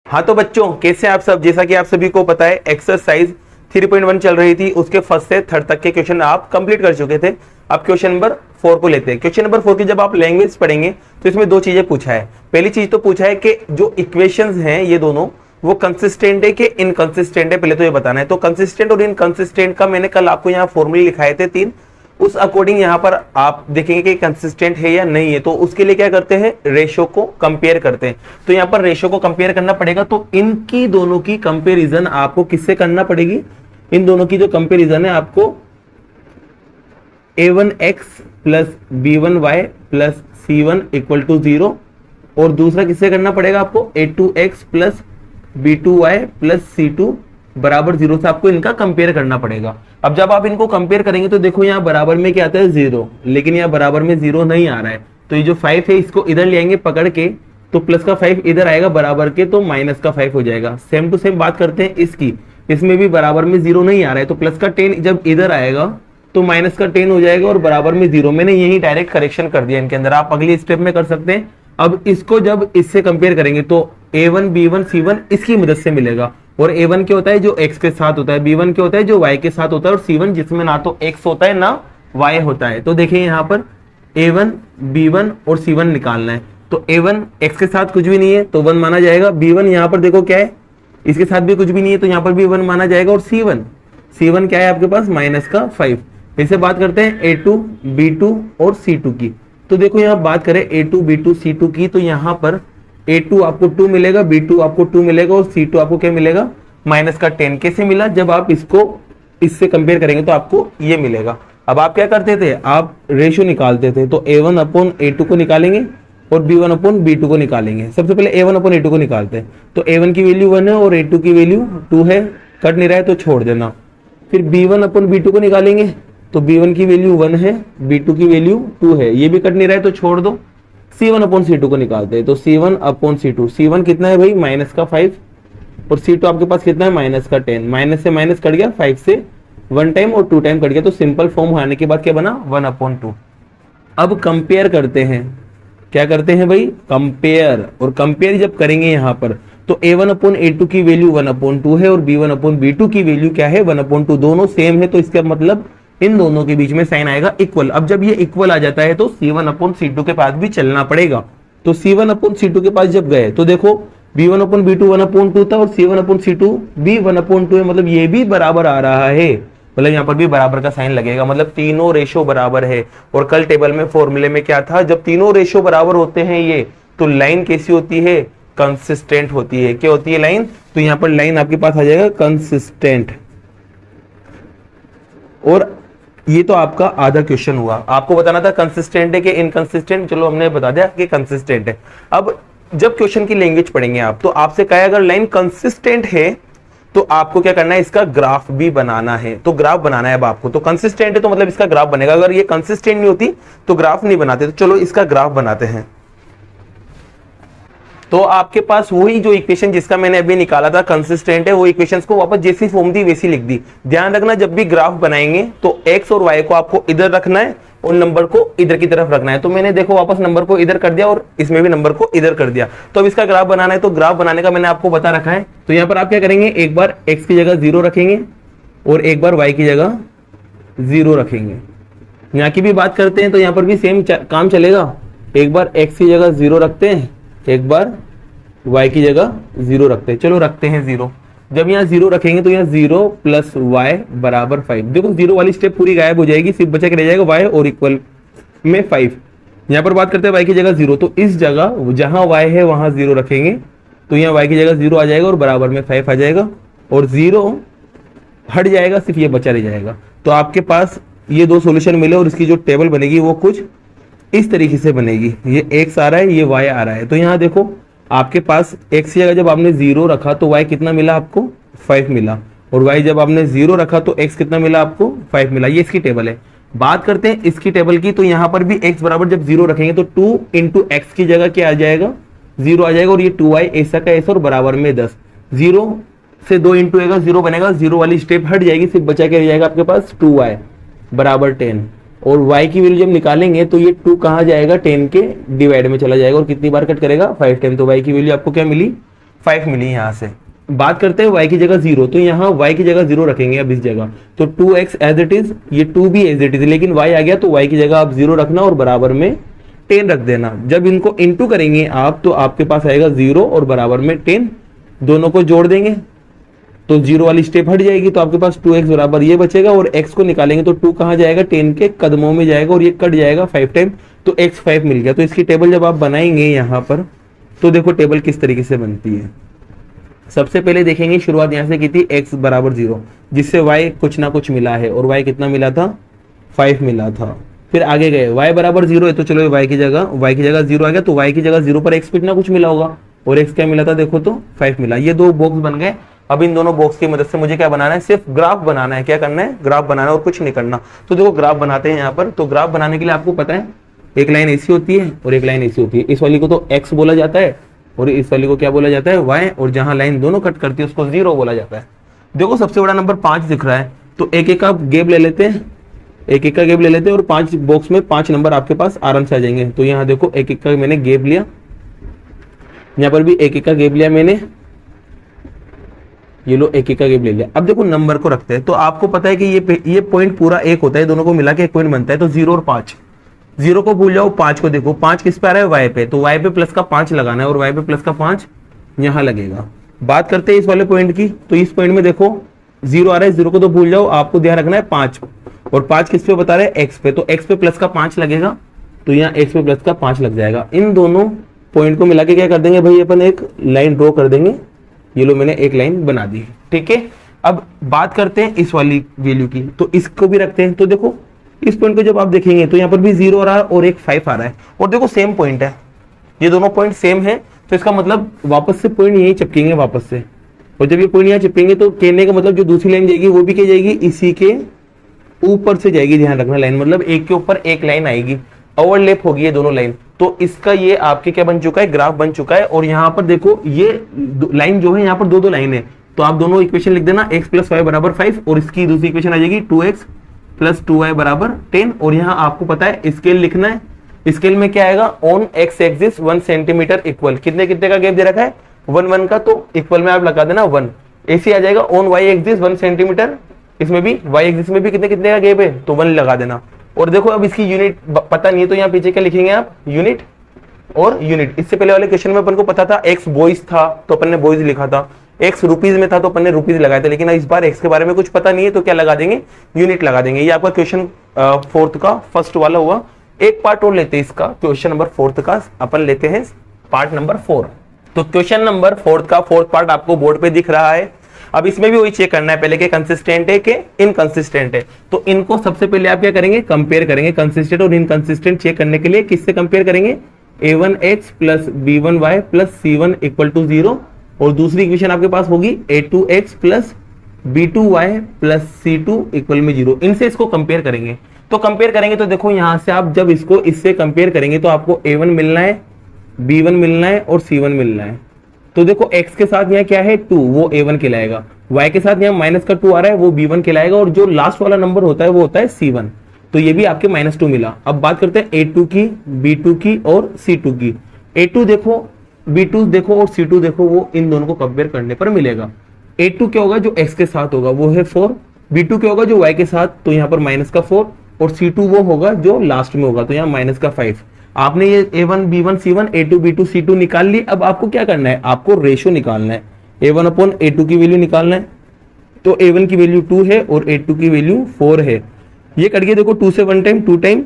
हाँ तो बच्चों कैसे आप सब, जैसा कि आप सभी को पता है एक्सरसाइज 3.1 चल रही थी, उसके फर्स्ट से थर्ड तक के क्वेश्चन आप कंप्लीट कर चुके थे। अब क्वेश्चन नंबर 4 को लेते हैं। क्वेश्चन नंबर 4 की जब आप लैंग्वेज पढ़ेंगे तो इसमें दो चीजें पूछा है। पहली चीज तो पूछा है कि जो इक्वेशंस हैं ये दोनों वो कंसिस्टेंट है कि इनकंसिस्टेंट है, पहले तो ये बताना है। तो कंसिस्टेंट और इनकंसिस्टेंट का मैंने कल आपको यहाँ फॉर्मूले लिखाए थे 3, उस अकॉर्डिंग यहाँ पर आप देखेंगे कि कंसिस्टेंट है या नहीं है। तो उसके लिए क्या करते हैं, रेशो को कंपेयर करते हैं। तो यहाँ पर रेशो को कंपेयर करना पड़ेगा, तो इनकी दोनों की कंपेरिजन आपको किससे करना पड़ेगी, इन दोनों की जो कंपेरिजन है आपको a1x plus b1y plus c1 equal to 0, और दूसरा किससे करना पड़ेगा आपको a2x plus b2y plus c2 बराबर 0 से आपको इनका कंपेयर करना पड़ेगा। अब जब आप इनको कंपेयर करेंगे तो देखो यहाँ बराबर में क्या आता है 0, लेकिन यहाँ बराबर में 0 नहीं आ रहा है। तो ये जो 5 है इसको इधर ले आएंगे पकड़ के, तो प्लस का 5 इधर आएगा बराबर के, तो माइनस का 5 हो जाएगा। सेम टू सेम बात करते हैं इसकी, इसमें भी बराबर में 0 नहीं आ रहा है, तो प्लस का 10 जब इधर आएगा तो माइनस का 10 हो जाएगा और बराबर में 0। मैंने यही डायरेक्ट करेक्शन कर दिया इनके अंदर, आप अगली स्टेप में कर सकते हैं। अब इसको जब इससे कंपेयर करेंगे तो a1 b1 c1 इसकी मदद से मिलेगा, और a1 क्या होता है जो x के साथ होता है, b1 क्या होता है जो y के साथ होता है, और c1 जिसमें ना तो x होता है ना y होता है। तो देखिए यहाँ पर a1 b1 और c1 निकालना है, तो a1 x के साथ कुछ भी नहीं है तो 1 माना जाएगा, b1 यहाँ पर देखो क्या है इसके साथ भी कुछ भी नहीं है तो यहाँ पर भी 1 माना जाएगा, और c1 क्या है आपके पास माइनस का 5। फिर से बात करते हैं a2 b2 और c2 की। तो देखो यहाँ बात करें a2 b2 c2 की, तो यहाँ पर a2 आपको 2 मिलेगा, b2 आपको 2 मिलेगा, और c2 आपको क्या मिलेगा माइनस का 10। कैसे मिला, जब आप इसको इससे कंपेयर करेंगे तो आपको ये मिलेगा। अब आप क्या करते थे, आप रेशियो निकालते थे, तो a1 अपॉन a2 को निकालेंगे और b1 अपॉन b2 को निकालेंगे। सबसे पहले a1 अपॉन a2 को निकालते हैं, तो a1 की वैल्यू 1 है और a2 की वैल्यू 2 है, कट नहीं रहा है तो छोड़ देना। फिर b1 अपॉन b2 को निकालेंगे, तो b1 की वैल्यू 1 है, b2 की वैल्यू 2 है, ये भी कट नहीं रहा है तो छोड़ दो। c1 अपॉन c2 को निकालते हैं, तो c1 अपॉन c2, c1 कितना है भाई माइनस का 5, और c2 आपके पास कितना है माइनस का 10। माइनस से माइनस कट गया, 5 से 1 टाइम और 2 टाइम कट गया, तो सिंपल फॉर्म होने के बाद क्या बना 1 अपॉन 2। अब कंपेयर करते हैं, क्या करते हैं भाई कंपेयर, और कंपेयर जब करेंगे यहाँ पर तो a1 अपॉन a2 की वैल्यू 1 अपॉन 2 है, और b1 अपॉन b2 की वैल्यू क्या है 1 अपॉन 2, दोनों सेम है, तो इसका मतलब इन दोनों के बीच में साइन आएगा इक्वल। अब जब ये इक्वल आ जाता है तो c1 अपॉन c2 के पास भी चलना पड़ेगा। तो c1 अपॉन c2 के पास जब गए तो देखो b1 अपॉन b2 1 अपॉन 2 था, और c1 अपॉन c2 भी 1 अपॉन 2 है, मतलब ये भी बराबर आ रहा है, मतलब यहाँ पर भी बराबर का साइन लगेगा, मतलब तीनों रेशो बराबर है। और कल टेबल में फॉर्मूले में क्या था, जब तीनों रेशो बराबर होते हैं ये, तो लाइन कैसी होती है कंसिस्टेंट होती है। क्या होती है लाइन, तो यहाँ पर लाइन आपके पास आ जाएगा कंसिस्टेंट। और ये तो आपका आधा क्वेश्चन हुआ, आपको बताना था कंसिस्टेंट है कि इनकंसिस्टेंट, चलो हमने बता दिया कि कंसिस्टेंट है। अब जब क्वेश्चन की लैंग्वेज पढ़ेंगे आप, तो आपसे कहा अगर लाइन कंसिस्टेंट है तो आपको क्या करना है, इसका ग्राफ भी बनाना है। तो ग्राफ बनाना है अब आपको, तो कंसिस्टेंट है तो मतलब इसका ग्राफ बनेगा, अगर ये कंसिस्टेंट नहीं होती तो ग्राफ नहीं बनाते। तो चलो इसका ग्राफ बनाते हैं। तो आपके पास वही जो इक्वेशन जिसका मैंने अभी निकाला था कंसिस्टेंट है, वो इक्वेशंस को वापस जैसी फॉर्म थी वैसी लिख दी। ध्यान रखना जब भी ग्राफ बनाएंगे तो x और y को आपको इधर रखना है और नंबर को इधर की तरफ रखना है। तो मैंने देखो वापस नंबर को इधर कर दिया और इसमें भी नंबर को इधर कर दिया। तो अब इसका ग्राफ बनाना है, तो ग्राफ बनाने का मैंने आपको बता रखा है। तो यहाँ पर आप क्या करेंगे, एक बार x की जगह 0 रखेंगे और एक बार y की जगह 0 रखेंगे। यहाँ की भी बात करते हैं तो यहाँ पर भी सेम काम चलेगा, एक बार x की जगह 0 रखते हैं, एक बार y की जगह 0 रखते हैं। चलो रखते हैं 0। जब यहाँ 0 रखेंगे तो यहाँ 0 प्लस y बराबर 5। देखो 0 वाली स्टेप पूरी गायब हो जाएगी, सिर्फ बचा के रह जाएगा y और इक्वल में 5। यहाँ पर बात करते हैं y की जगह 0, तो इस जगह जहां y है वहां 0 रखेंगे, तो यहाँ y की जगह 0 आ जाएगा और बराबर में 5 आ जाएगा, और 0 हट जाएगा, सिर्फ ये बचा रह जाएगा। तो आपके पास ये दो सोल्यूशन मिले और इसकी जो टेबल बनेगी वो कुछ इस तरीके से बनेगी। ये x आ रहा है, ये y आ रहा है। तो यहाँ देखो आपके पास x की जगह जब आपने 0 रखा तो y कितना मिला आपको 5 मिला, और y जब आपने 0 रखा तो x कितना मिला आपको 5 मिला। ये इसकी टेबल है। बात करते हैं इसकी टेबल की, तो यहाँ पर भी x बराबर जब 0 रखेंगे तो 2 इंटू एक्स की जगह क्या आ जाएगा 0 आ जाएगा, और ये 2y ऐसा का ऐसा और बराबर में 10। 0 से 2 इंटू आएगा 0 बनेगा, 0 वाली स्टेप हट जाएगी, सिर्फ बचा के रह जाएगा आपके पास 2y बराबर 10। और y की वैल्यू जब निकालेंगे तो ये 2 कहाँ जाएगा 10 के डिवाइड में चला जाएगा, और कितनी बार कट करेगा 5 टाइम। तो y की वैल्यू आपको क्या मिली 5 मिली यहाँ से। बात करते हैं y की जगह 0, तो यहाँ y की जगह 0 रखेंगे अब इस जगह, तो 2x एज इट इज, ये 2 भी एज इट इज, लेकिन y आ गया तो y की जगह आप 0 रखना और बराबर में 10 रख देना। जब इनको इंटू करेंगे आप तो आपके पास आएगा 0 और बराबर में 10, दोनों को जोड़ देंगे तो 0 वाली स्टेप हट जाएगी, तो आपके पास 2x बराबर ये बचेगा और x को निकालेंगे तो 2 कहाँ जाएगा, 10 के कदमों में जाएगा और ये कट जाएगा 5 टाइम, तो x 5 मिल गया। तो इसकी टेबल जब आप बनाएंगे यहाँ पर तो देखो टेबल किस तरीके से बनती है। सबसे पहले देखेंगे शुरुआत यहाँ से की थी x बराबर 0, जिससे y कुछ ना कुछ मिला है और y कितना मिला था, 5 मिला था। फिर आगे गए y बराबर 0 है तो चलो y की जगह 0 आ गया, तो y की जगह 0 पर x कितना कुछ मिला होगा और x क्या मिला था, देखो तो 5 मिला। ये दो बॉक्स बन गए। अब इन दोनों बॉक्स की मदद से मुझे क्या बनाना है, सिर्फ ग्राफ बनाना है। क्या करना है, ग्राफ बनाना है और कुछ नहीं करना। तो देखो ग्राफ बनाते हैं यहाँ पर। तो ग्राफ बनाने के लिए आपको पता है एक लाइन ऐसी होती है और एक लाइन ऐसी होती है। इस वाली को तो x बोला जाता है और इस वाली को क्या बोला जाता है, y, और जहां लाइन दोनों कट करती है उसको 0 बोला जाता है। देखो सबसे बड़ा नंबर 5 दिख रहा है तो एक एक का गैप ले लेते हैं, एक एक का गैप ले लेते हैं और 5 बॉक्स में 5 नंबर आपके पास आराम से आ जाएंगे। तो यहाँ देखो एक एक का मैंने गैप लिया, यहाँ पर भी एक एक का गैप लिया मैंने, ये लो एक एक का गैप ले लिया। अब देखो नंबर को रखते हैं। तो आपको पता है कि ये पॉइंट पूरा एक होता है, दोनों को मिला के एक पॉइंट बनता है। तो 0 और 5, 0 को भूल जाओ, 5 को देखो, 5 किस पे आ रहा है, y पे, तो y पे प्लस का 5 लगाना है और y पे प्लस का 5 यहाँ लगेगा। बात करते हैं इस वाले पॉइंट की। तो इस पॉइंट में देखो 0 आ रहा है, 0 को तो भूल जाओ, आपको ध्यान रखना है 5, और 5 किस पे बता रहे हैं, x पे, तो x पे प्लस का 5 लगेगा, तो यहाँ x पे प्लस का 5 लग जाएगा। इन दोनों पॉइंट को मिला के क्या कर देंगे भाई, अपन एक लाइन ड्रॉ कर देंगे। ये लो मैंने एक लाइन बना दी, ठीक है। अब बात करते हैं इस वाली वैल्यू की, तो इसको भी रखते हैं। तो देखो इस पॉइंट को जब आप देखेंगे तो यहाँ पर भी 0 आ रहा है और एक 5 आ रहा है, और देखो सेम पॉइंट है, ये दोनों पॉइंट सेम है, तो इसका मतलब वापस से पॉइंट यही चिपकेंगे वापस से। और जब ये पॉइंट यहाँ चिपकेंगे तो कहने का मतलब जो दूसरी लाइन जाएगी वो भी क्या जाएगी, इसी के ऊपर से जाएगी। ध्यान रखना लाइन मतलब एक के ऊपर एक लाइन आएगी, ओवरलैप होगी ये दोनों लाइन। तो इसका ये आपके क्या बन चुका है, ग्राफ बन चुका है। और यहाँ पर देखो ये लाइन जो है यहाँ पर दो लाइन है, तो आप दोनों इक्वेशन लिख देना, x प्लस वाई बराबर 5 और इसकी दूसरी इक्वेशन आ जाएगी 2x प्लस 2y बराबर 10। और यहाँ आपको पता है स्केल लिखना है। स्केल में क्या आएगा, on x axis 1 centimetre equal, कितने कितने का गैप दे रखा है, 1 1 का, तो इक्वल में आप लगा देना 1। ऐसे आ जाएगा ऑन y एक्सिस 1 सेंटीमीटर, इसमें भी y एक्सिस में भी कितने कितने का गैप है, तो 1 लगा देना। और देखो अब इसकी यूनिट पता नहीं है तो यहाँ पीछे क्या लिखेंगे आप, यूनिट और यूनिट। इससे पहले वाले क्वेश्चन में अपन को पता था x बॉयज था तो अपन ने बॉयज लिखा था, x रुपीज में था तो अपन ने रुपीज लगाया था, लेकिन इस बार x के बारे में कुछ पता नहीं है तो क्या लगा देंगे, यूनिट लगा देंगे। ये आपका क्वेश्चन 4th का फर्स्ट वाला हुआ। एक पार्ट और लेते हैं इसका, क्वेश्चन नंबर 4th का अपन लेते हैं पार्ट नंबर 4। तो क्वेश्चन नंबर 4th का 4th पार्ट आपको बोर्ड पे दिख रहा है। अब इसमें भी वही चेक करना है पहले कि कंसिस्टेंट है कि इनकंसिस्टेंट है। तो इनको सबसे पहले आप क्या करेंगे, कंपेयर करेंगे। कंसिस्टेंट और इनकंसिस्टेंट चेक करने के लिए किससे कंपेयर करेंगे, a1x plus b1y plus c1 equal to 0, और दूसरी इक्वेशन आपके पास होगी a2x plus b2y plus c2 equal में 0। इनसे इसको कंपेयर करेंगे। तो कंपेयर करेंगे तो देखो यहां से आप जब इसको इससे कंपेयर करेंगे तो आपको a1 मिलना है, b1 मिलना है और c1 मिलना है। तो देखो x के साथ यहाँ क्या है 2, वो a1 कहलाएगा, y के साथ यहाँ माइनस का 2 आ रहा है वो b1 कहलाएगा, और जो लास्ट वाला नंबर होता है वो होता है c1। तो ये भी आपके -2 मिला। अब बात करते हैं a2 की, b2 की और c2 की। a2 देखो, b2 देखो और c2 देखो, वो इन दोनों को कंपेयर करने पर मिलेगा। a2 क्या होगा, जो x के साथ होगा वो है 4, b2 क्या होगा, जो y के साथ, तो यहाँ पर माइनस का 4, और c2 वो होगा जो लास्ट में होगा, तो यहाँ माइनस का 5। आपने ये a1 b1 c1 a2 b2 c2 निकाल ली। अब आपको क्या करना है, आपको रेशो निकालना है, a1 अपॉन a2 की वैल्यू निकालना है। तो a1 की वैल्यू 2 है और a2 की वैल्यू 4 है। ये कट गया देखो 2 से 1 टाइम 2 टाइम,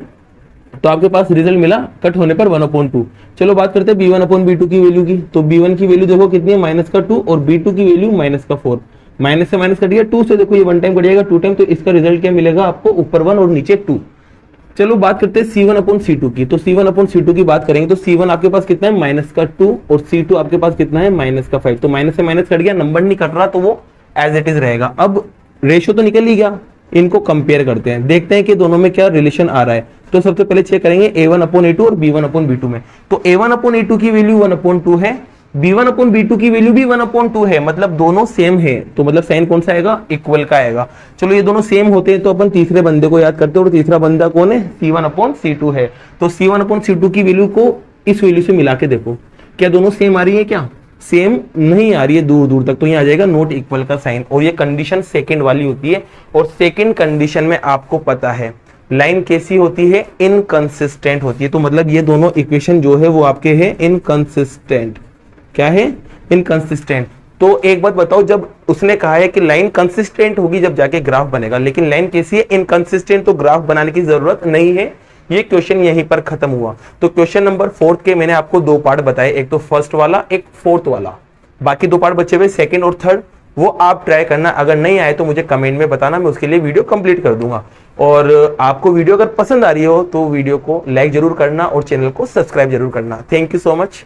तो आपके पास रिजल्ट मिला कट होने पर 1/2। चलो बात करते हैं b1 अपॉन b2 की वैल्यू की। तो b1 की वैल्यू देखो कितनी है, माइनस का 2, और b2 की वैल्यू माइनस का 4। माइनस से माइनस कट गया, 2 से देखो ये 1 टाइम कट जाएगा 2 टाइम, तो इसका रिजल्ट क्या मिलेगा आपको, ऊपर 1 और नीचे 2। चलो बात करते हैं c1 अपॉन c2 की। तो c1 अपॉन c2 की बात करेंगे तो c1 आपके पास कितना है, माइनस का 2, और c2 आपके पास कितना है, माइनस का 5। तो माइनस से माइनस कट गया, नंबर नहीं कट रहा तो वो एज इट इज रहेगा। अब रेशियो तो निकल ही गया, इनको कंपेयर करते हैं, देखते हैं कि दोनों में क्या रिलेशन आ रहा है। तो सबसे पहले चेक करेंगे a1 अपॉन a2 और b1 अपॉन b2 में। तो a1 अपॉन a2 की वैल्यू 1/2 है, b1 अपॉन b2 की वैल्यू भी 1/2 है, मतलब दोनों सेम है। तो मतलब साइन कौन सा आएगा, इक्वल का आएगा। चलो ये दोनों सेम होते हैं तो अपन तीसरे बंदे को याद करते हैं, और तीसरा बंदा कौन है, c1 अपॉन c2 है। तो c1 अपॉन c2 की वैल्यू को इस वैल्यू से मिला के देखो क्या दोनों सेम आ रही है क्या, सेम नहीं आ रही है दूर दूर तक, तो यहाँ आ जाएगा नॉट इक्वल का साइन, और ये कंडीशन सेकंड वाली होती है। और सेकंड कंडीशन में आपको पता है लाइन कैसी होती है, इनकंसिस्टेंट होती है। तो मतलब ये दोनों इक्वेशन जो है वो आपके हैं इनकंसिस्टेंट। क्या है? इनकंसिस्टेंट। तो एक बात बताओ, जब उसने कहा है कि लाइन कंसिस्टेंट होगी जब जाके ग्राफ बनेगा, लेकिन लाइन कैसी है? इनकंसिस्टेंट, तो ग्राफ बनाने की जरूरत नहीं है। ये क्वेश्चन यहीं पर खत्म हुआ। तो क्वेश्चन नंबर 4 के मैंने आपको दो पार्ट बताए, एक तो फर्स्ट वाला, एक फोर्थ वाला। बाकी दो पार्ट बचे हुए सेकंड और थर्ड, वो आप ट्राई करना। अगर नहीं आए तो मुझे कमेंट में बताना, मैं उसके लिए वीडियो कंप्लीट कर दूंगा। और आपको वीडियो अगर पसंद आ रही हो तो वीडियो को लाइक जरूर करना और चैनल को सब्सक्राइब जरूर करना। Thank you so much.